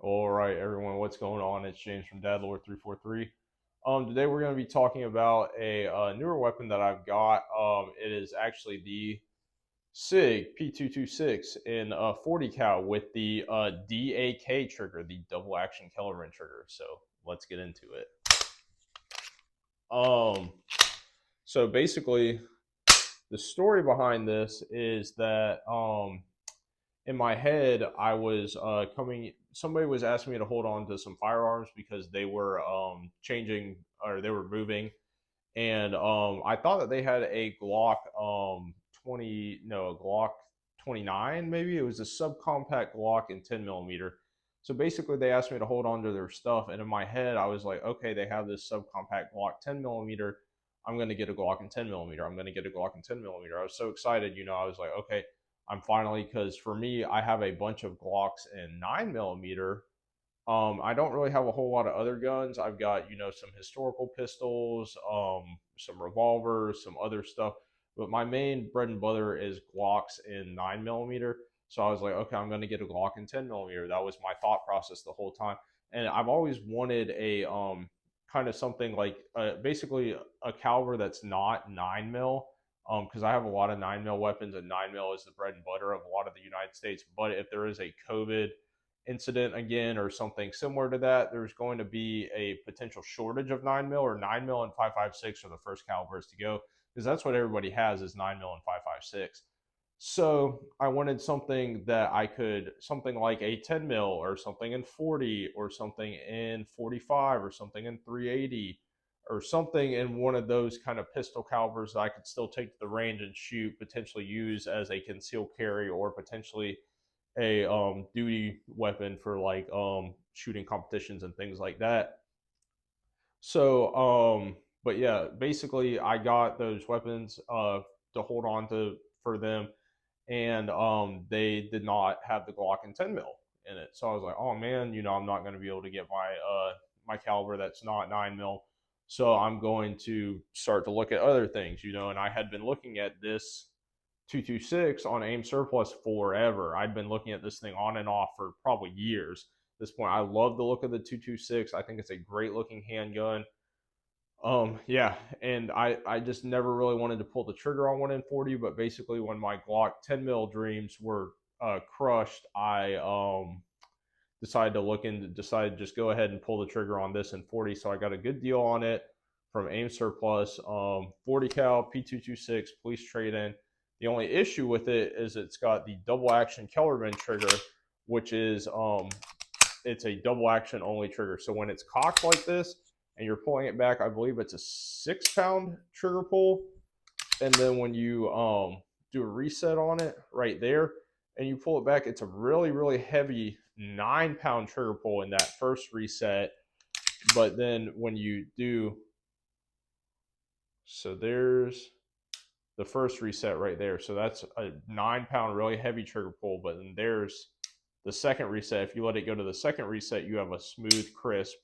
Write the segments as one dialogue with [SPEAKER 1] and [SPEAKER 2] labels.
[SPEAKER 1] All right, everyone, what's going on? It's James from DadLord343. Today we're going to be talking about a newer weapon that I've got. It is actually the SIG P226 in 40 cal with the DAK trigger, the double action Kellerman trigger. So let's get into it. Um, so basically, the story behind this is that in my head, I was coming. Somebody was asking me to hold on to some firearms because they were changing or they were moving, and I thought that they had a Glock 20, no, a Glock 29, maybe it was a subcompact Glock in 10 millimeter. So basically, they asked me to hold on to their stuff, and in my head, I was like, okay, they have this subcompact Glock 10 millimeter. I'm gonna get a Glock in 10 millimeter. I'm gonna get a Glock in 10 millimeter. I was so excited, I was like, okay, I'm finally, because for me, I have a bunch of Glocks in 9 millimeter. I don't really have a whole lot of other guns. I've got, some historical pistols, some revolvers, some other stuff. But my main bread and butter is Glocks in 9 millimeter. So I was like, okay, I'm going to get a Glock in 10 millimeter. That was my thought process the whole time. And I've always wanted a kind of something like basically a caliber that's not 9 mil. Because I have a lot of 9 mil weapons, and 9 mil is the bread and butter of a lot of the United States. But if there is a COVID incident again or something similar to that, there's going to be a potential shortage of 9 mil, or 9 mil and 5.56 are the first calibers to go, because that's what everybody has is 9 mil and 5.56. So I wanted something that I could, something like a 10 mil or something in 40 or something in 45 or something in 380 or something in one of those kind of pistol calibers that I could still take to the range and shoot, potentially use as a concealed carry, or potentially a duty weapon for like shooting competitions and things like that. So but yeah, basically I got those weapons to hold on to for them, and they did not have the Glock and 10 mil in it. So I was like, oh man, I'm not going to be able to get my caliber that's not 9 mil. So I'm going to start to look at other things, and I had been looking at this 226 on AIM Surplus forever. I'd been looking at this thing on and off for probably years. At this point, I love the look of the 226. I think it's a great looking handgun. Yeah, and I just never really wanted to pull the trigger on one in 40, but basically when my Glock 10 mil dreams were crushed, I decided to just go ahead and pull the trigger on this in 40. So I got a good deal on it from AIM Surplus. 40 cal P226 police trade in. The only issue with it is it's got the double action Kellerman trigger, which is it's a double action only trigger. So when it's cocked like this and you're pulling it back, I believe it's a 6 pound trigger pull. And then when you do a reset on it right there and you pull it back, it's a really, really heavy 9 pound trigger pull in that first reset. But then when you do, so there's the first reset right there. So that's a 9 pound really heavy trigger pull. But then there's the second reset. If you let it go to the second reset, you have a smooth, crisp,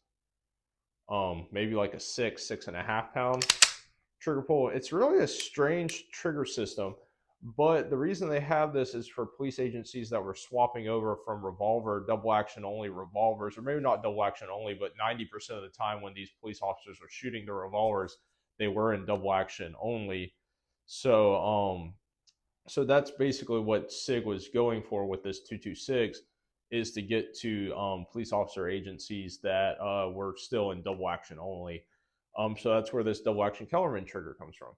[SPEAKER 1] maybe like a 6.5 pound trigger pull. It's really a strange trigger system. But the reason they have this is for police agencies that were swapping over from revolver, double action only revolvers, or maybe not double action only, but 90% of the time when these police officers were shooting the revolvers, they were in double action only. So, so that's basically what SIG was going for with this 226, is to get to police officer agencies that were still in double action only. So that's where this double action Kellerman trigger comes from.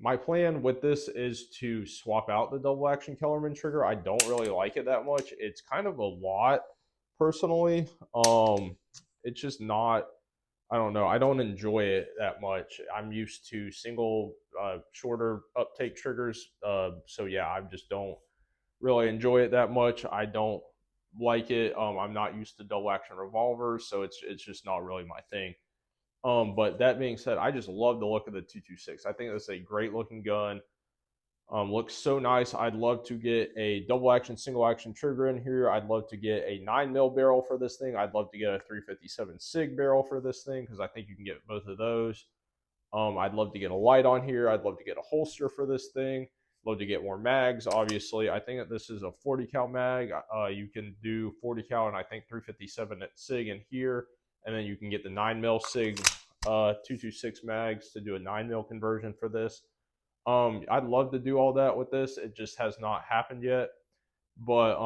[SPEAKER 1] My plan with this is to swap out the double action Kellerman trigger. I don't really like it that much. It's kind of a lot personally. It's just not, I don't know. I don't enjoy it that much. I'm used to single, shorter uptake triggers. So yeah, I just don't really enjoy it that much. I don't like it. I'm not used to double action revolvers, so it's just not really my thing. But that being said, I just love the look of the 226. I think that's a great looking gun. Looks so nice. I'd love to get a double action, single action trigger in here. I'd love to get a 9 mil barrel for this thing. I'd love to get a 357 SIG barrel for this thing, because I think you can get both of those. I'd love to get a light on here. I'd love to get a holster for this thing. Love to get more mags. Obviously, I think that this is a 40 cal mag. You can do 40 cal and I think 357 at SIG in here, and then you can get the 9 mil SIG 226 mags to do a 9 mil conversion for this. I'd love to do all that with this. It just has not happened yet. But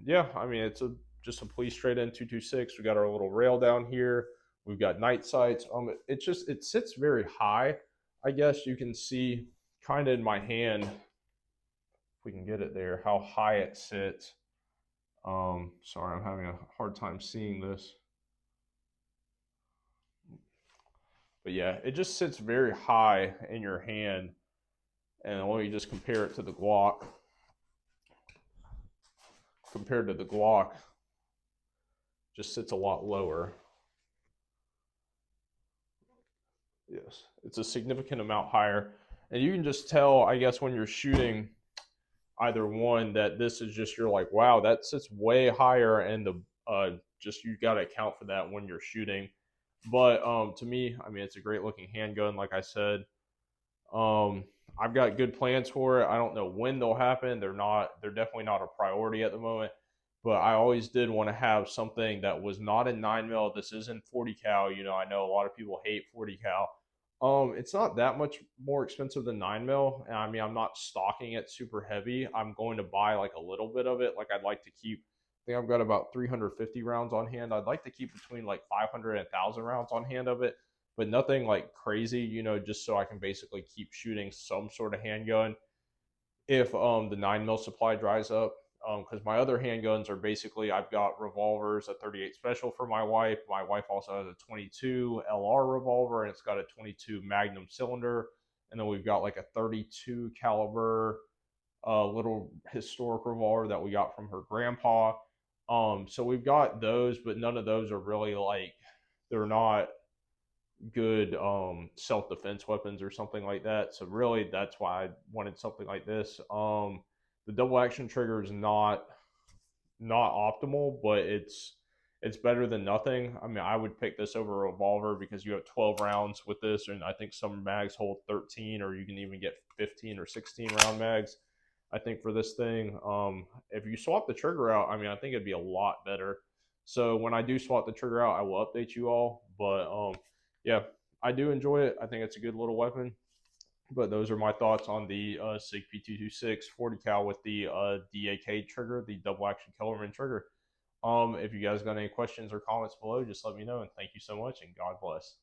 [SPEAKER 1] yeah, I mean, it's just a police straight in 226. We got our little rail down here. We've got night sights. It sits very high. I guess you can see kind of in my hand, if we can get it there, how high it sits. Sorry, I'm having a hard time seeing this. But yeah, it just sits very high in your hand. And let me just compare it to the Glock. Compared to the Glock, just sits a lot lower. Yes, it's a significant amount higher. And you can just tell, I guess, when you're shooting either one, that this is just, you're like, wow, that sits way higher, and just, you got to account for that when you're shooting. But to me, I mean, it's a great looking handgun, like I said. I've got good plans for it. I don't know when they'll happen. They're definitely not a priority at the moment. But I always did want to have something that was not in 9 mil. This isn't 40 cal. You know, I know a lot of people hate 40 cal. It's not that much more expensive than 9 mil. And I mean, I'm not stocking it super heavy. I'm going to buy like a little bit of it. Like, I'd like to keep, I think I've got about 350 rounds on hand. I'd like to keep between like 500 and 1,000 rounds on hand of it, but nothing like crazy, you know, just so I can basically keep shooting some sort of handgun if the 9 mil supply dries up. Because my other handguns are basically, I've got revolvers, a 38 special for my wife. My wife also has a 22 LR revolver, and it's got a 22 Magnum cylinder. And then we've got like a 32 caliber little historic revolver that we got from her grandpa. So we've got those, but none of those are really like, they're not good self-defense weapons or something like that. So really, that's why I wanted something like this. The double action trigger is not optimal, but it's better than nothing. I mean, I would pick this over a revolver because you have 12 rounds with this, and I think some mags hold 13, or you can even get 15 or 16 round mags, I think, for this thing. If you swap the trigger out, I mean, I think it'd be a lot better. So when I do swap the trigger out, I will update you all. But yeah, I do enjoy it. I think it's a good little weapon. But those are my thoughts on the SIG P226 40 cal with the DAK trigger, the double action Kellerman trigger. If you guys got any questions or comments below, just let me know. And thank you so much, and God bless.